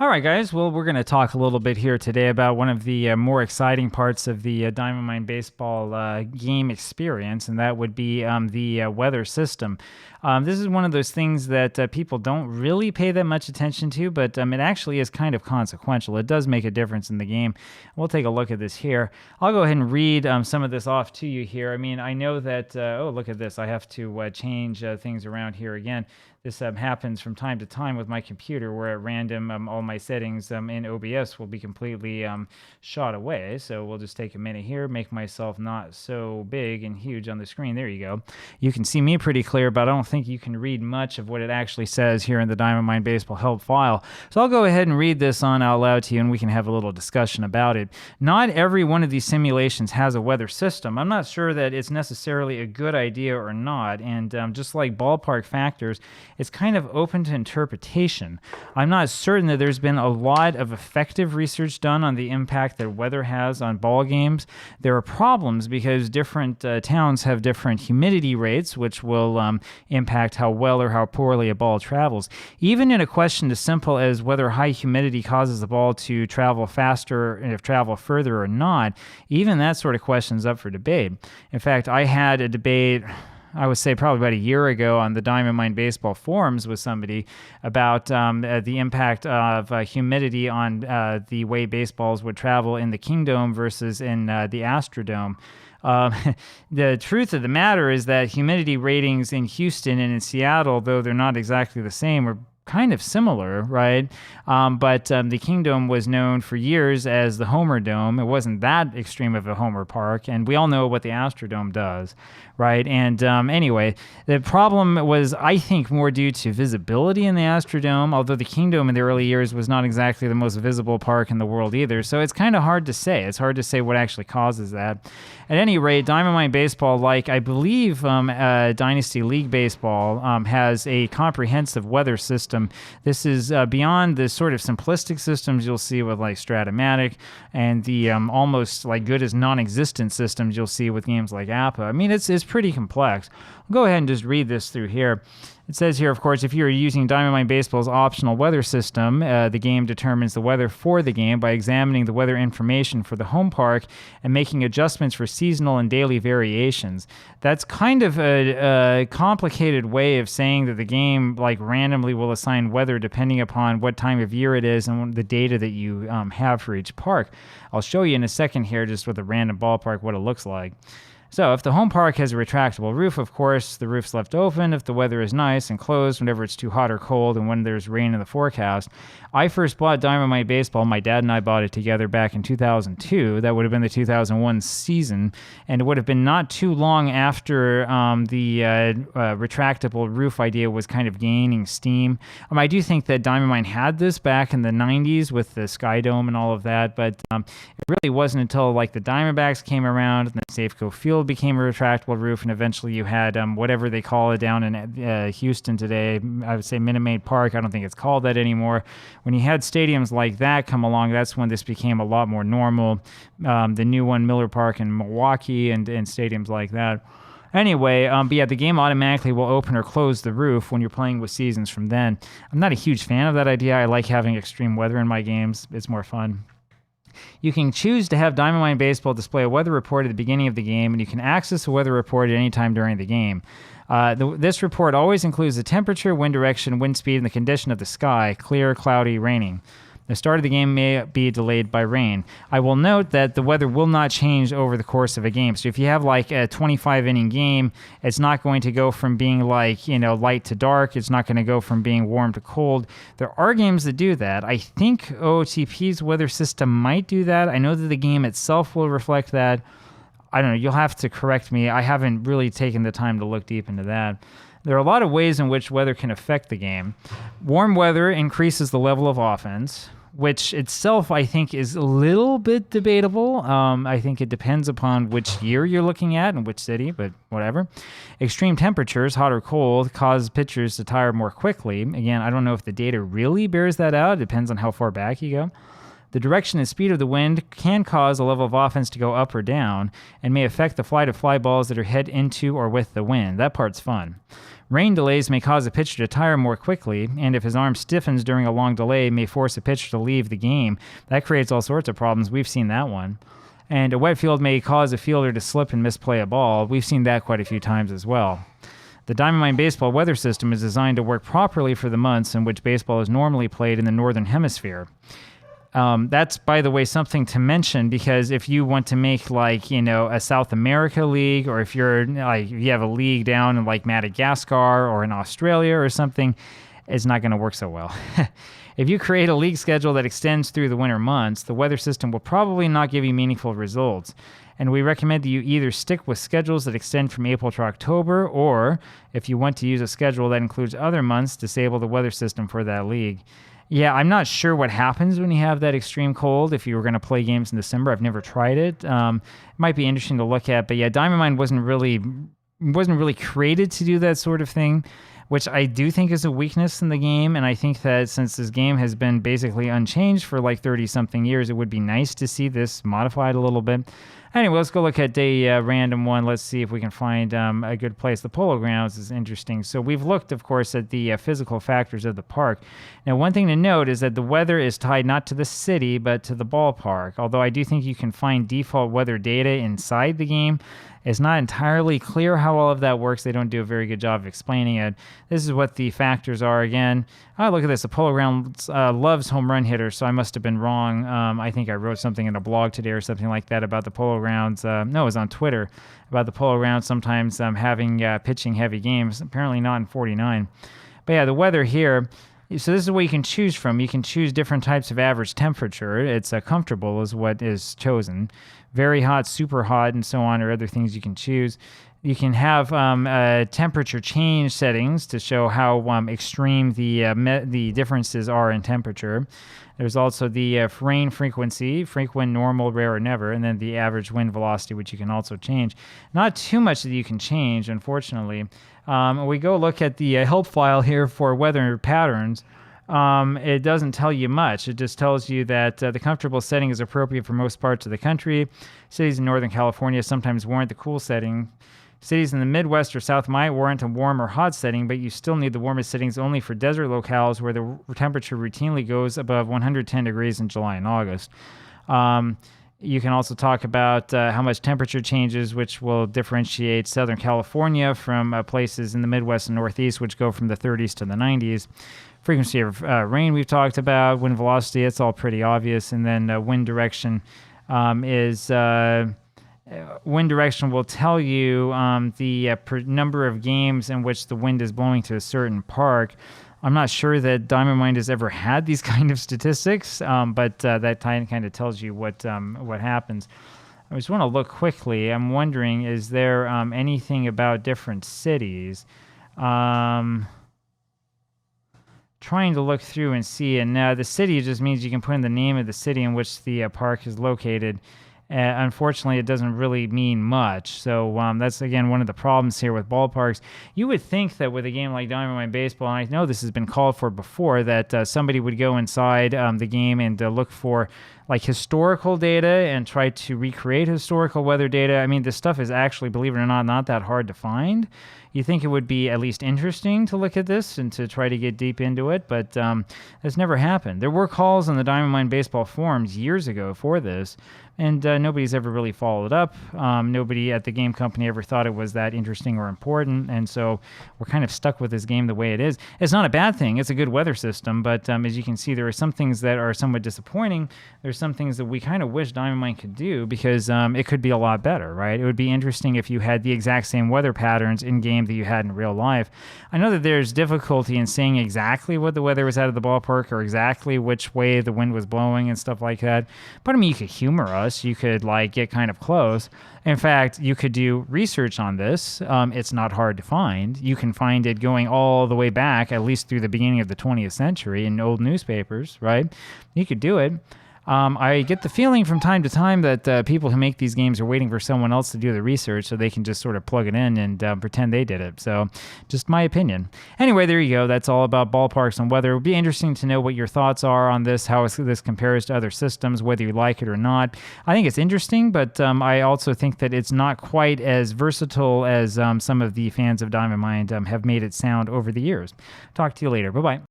All right, guys. Well, we're going to talk a little bit here today about one of the more exciting parts of the Diamond Mine Baseball game experience, and that would be the weather system. This is one of those things that people don't really pay that much attention to, but it actually is kind of consequential. It does make a difference in the game. We'll take a look at this here. I'll go ahead and read some of this off to you here. I mean, I know that, oh, look at this. I have to change things around here again. This happens from time to time with my computer where at random all my settings in OBS will be completely shot away. So we'll just take a minute here, make myself not so big and huge on the screen. There you go. You can see me pretty clear, but I don't think you can read much of what it actually says here in the Diamond Mine Baseball help file. So I'll go ahead and read this on out loud to you and we can have a little discussion about it. Not every one of these simulations has a weather system. I'm not sure that it's necessarily a good idea or not. And just like ballpark factors, it's kind of open to interpretation. I'm not certain that there's been a lot of effective research done on the impact that weather has on ball games. There are problems because different towns have different humidity rates, which will impact how well or how poorly a ball travels. Even in a question as simple as whether high humidity causes the ball to travel faster and if travel further or not, even that sort of question is up for debate. In fact, I had a debate, I would say probably about a year ago on the Diamond Mine Baseball forums with somebody about the impact of humidity on the way baseballs would travel in the Kingdome versus in the Astrodome. The truth of the matter is that humidity ratings in Houston and in Seattle, though they're not exactly the same, are kind of similar, right? But the Kingdome was known for years as the Homer Dome. It wasn't that extreme of a Homer Park, and we all know what the Astrodome does, right? And anyway, the problem was, I think, more due to visibility in the Astrodome, although the Kingdome in the early years was not exactly the most visible park in the world either. So it's kind of hard to say. It's hard to say what actually causes that. At any rate, Diamond Mine Baseball, like I believe Dynasty League Baseball, has a comprehensive weather system. This is beyond the sort of simplistic systems you'll see with like Strat-O-Matic and the almost like good as non-existent systems you'll see with games like APBA. I mean, it's pretty complex. I'll go ahead and just read this through here. It says here, of course, if you're using Diamond Mine Baseball's optional weather system, the game determines the weather for the game by examining the weather information for the home park and making adjustments for seasonal and daily variations. That's kind of a complicated way of saying that the game like randomly will assign weather depending upon what time of year it is and the data that you have for each park. I'll show you in a second here just with a random ballpark what it looks like. So if the home park has a retractable roof, of course, the roof's left open if the weather is nice and closed whenever it's too hot or cold and when there's rain in the forecast. I first bought Diamond Mine Baseball. My dad and I bought it together back in 2002. That would have been the 2001 season. And it would have been not too long after the retractable roof idea was kind of gaining steam. I do think that Diamond Mine had this back in the 90s with the Sky Dome and all of that, but it really wasn't until like the Diamondbacks came around and the Safeco Field became a retractable roof, and eventually you had whatever they call it down in Houston today. I would say Minute Maid Park. I don't think it's called that anymore. When you had stadiums like that come along, that's when this became a lot more normal. The new one, Miller Park in Milwaukee, and stadiums like that. Anyway, but yeah, the game automatically will open or close the roof when you're playing with seasons from then. I'm not a huge fan of that idea. I like having extreme weather in my games. It's more fun. You can choose to have Diamond Mine Baseball display a weather report at the beginning of the game, and you can access a weather report at any time during the game. This report always includes the temperature, wind direction, wind speed, and the condition of the sky, clear, cloudy, raining. The start of the game may be delayed by rain. I will note that the weather will not change over the course of a game. So if you have like a 25-inning game, it's not going to go from being like, light to dark. It's not going to go from being warm to cold. There are games that do that. I think OOTP's weather system might do that. I know that the game itself will reflect that. I don't know. You'll have to correct me. I haven't really taken the time to look deep into that. There are a lot of ways in which weather can affect the game. Warm weather increases the level of offense, which itself I think is a little bit debatable. I think it depends upon which year you're looking at and which city, but whatever. Extreme temperatures, hot or cold, cause pitchers to tire more quickly. Again, I don't know if the data really bears that out. It depends on how far back you go. The direction and speed of the wind can cause a level of offense to go up or down and may affect the flight of fly balls that are head into or with the wind. That part's fun. Rain delays may cause a pitcher to tire more quickly, and if his arm stiffens during a long delay, may force a pitcher to leave the game. That creates all sorts of problems. We've seen that one. And a wet field may cause a fielder to slip and misplay a ball. We've seen that quite a few times as well. The Diamond Mine Baseball weather system is designed to work properly for the months in which baseball is normally played in the Northern Hemisphere. That's, by the way, something to mention, because if you want to make a South America league, or if you have a league down in Madagascar or in Australia or something, it's not going to work so well. If you create a league schedule that extends through the winter months, the weather system will probably not give you meaningful results. And we recommend that you either stick with schedules that extend from April to October, or if you want to use a schedule that includes other months, disable the weather system for that league. Yeah, I'm not sure what happens when you have that extreme cold if you were going to play games in December. I've never tried it. It might be interesting to look at, but yeah, Diamond Mine wasn't really created to do that sort of thing, which I do think is a weakness in the game. And I think that since this game has been basically unchanged for 30-something years, it would be nice to see this modified a little bit. Anyway, let's go look at day random one. Let's see if we can find a good place. The Polo Grounds is interesting. So we've looked, of course, at the physical factors of the park. Now, one thing to note is that the weather is tied not to the city, but to the ballpark. Although I do think you can find default weather data inside the game. It's not entirely clear how all of that works. They don't do a very good job of explaining it. This is what the factors are again. Oh, look at this. The Polo Grounds loves home run hitters, so I must have been wrong. I think I wrote something in a blog today or something like that about the Polo Grounds. No, it was on Twitter about the Polo Grounds sometimes having pitching heavy games. Apparently not in 49. But yeah, the weather here. So this is what you can choose from. You can choose different types of average temperature. It's comfortable is what is chosen. Very hot, super hot, and so on, or other things you can choose. You can have temperature change settings to show how extreme the differences are in temperature. There's also the rain frequency, frequent, normal, rare, or never, and then the average wind velocity, which you can also change. Not too much that you can change, unfortunately. We go look at the help file here for weather patterns. It doesn't tell you much. It just tells you that the comfortable setting is appropriate for most parts of the country. Cities in Northern California sometimes warrant the cool setting. Cities in the Midwest or South might warrant a warm or hot setting, but you still need the warmest settings only for desert locales where the temperature routinely goes above 110 degrees in July and August. You can also talk about how much temperature changes, which will differentiate Southern California from places in the Midwest and Northeast, which go from the 30s to the 90s. Frequency of rain we've talked about, wind velocity, it's all pretty obvious. And then wind direction wind direction will tell you the number of games in which the wind is blowing to a certain park. I'm not sure that Diamond Mine has ever had these kind of statistics, but that kind of tells you what happens. I just want to look quickly. I'm wondering, is there anything about different cities? Trying to look through and see, and the city just means you can put in the name of the city in which the park is located. Unfortunately, it doesn't really mean much. So that's, again, one of the problems here with ballparks. You would think that with a game like Diamond Mine Baseball, and I know this has been called for before, that somebody would go inside the game and look for historical data and try to recreate historical weather data. I mean, this stuff is actually, believe it or not that hard to find. You think it would be at least interesting to look at this and to try to get deep into it, but that's never happened. There were calls on the Diamond Mine Baseball forums years ago for this, and nobody's ever really followed up. Nobody at the game company ever thought it was that interesting or important, and so we're kind of stuck with this game the way it is. It's not a bad thing. It's a good weather system, but as you can see, there are some things that are somewhat disappointing. There's some things that we kind of wish Diamond Mine could do because it could be a lot better, right? It would be interesting if you had the exact same weather patterns in-game that you had in real life. I know that there's difficulty in saying exactly what the weather was at the ballpark or exactly which way the wind was blowing and stuff like that, but I mean, you could humor us. You could get kind of close. In fact, you could do research on this. It's not hard to find. You can find it going all the way back, at least through the beginning of the 20th century in old newspapers, right? You could do it. I get the feeling from time to time that people who make these games are waiting for someone else to do the research so they can just sort of plug it in and pretend they did it. So just my opinion. Anyway, there you go. That's all about ballparks and weather. It would be interesting to know what your thoughts are on this, how this compares to other systems, whether you like it or not. I think it's interesting, but I also think that it's not quite as versatile as some of the fans of Diamond Mine have made it sound over the years. Talk to you later. Bye-bye.